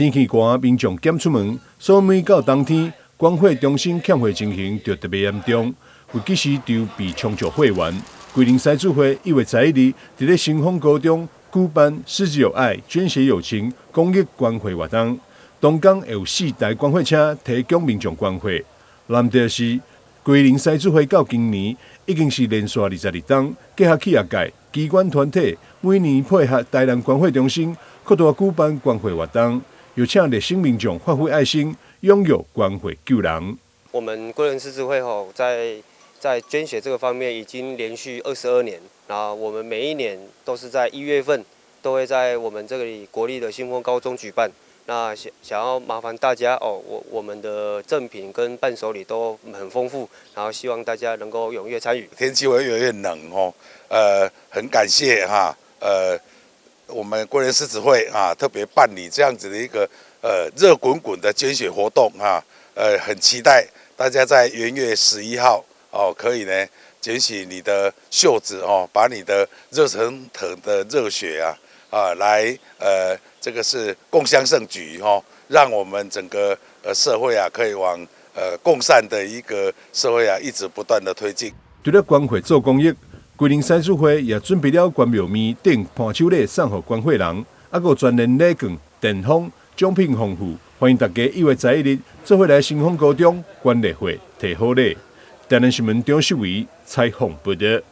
天氣寒，民眾減出門，所以每到冬天，關火中心欠火情形就特別嚴重，有幾時就被衝著火源。桂林獅子會1月11日在咧新豐高中舉辦“獅子有愛，捐血有情”公益關火活動，東港有4台關火車提供民眾關火。難得是桂林獅子會到今年已經是連續22檔，結合企業界、機關團體，每年配合台南關火中心擴大舉辦關火活動，又請熱心民眾發揮愛心，擁有關火救人。我們桂林獅子會在捐血這個方面已經連續22年，然後我們每一年都是在1月份都會在我們這裡國立的新豐高中舉辦。那想要麻煩大家哦，我們的贈品跟伴手禮都很豐富，然後希望大家能夠踴躍參與。天氣會越來越冷哦，很感謝哈，我們桂林獅子會啊特別辦理這樣子的一個熱滾滾的捐血活動哈，很期待大家在元月11號。哦，可以呢，捲起你的袖子哦，把你的熱騰騰的熱血來這個是共襄盛舉哦，讓我們整個社會可以往共善的一個社會一直不斷的推進。除了關火做公益，桂林獅子會也準備了關廟面頂伴手禮送給關火人，還有專人禮券、電風獎品豐富，歡迎大家1月11日做伙來新豐高中觀禮會提好禮。台南新聞張秀維採訪報道。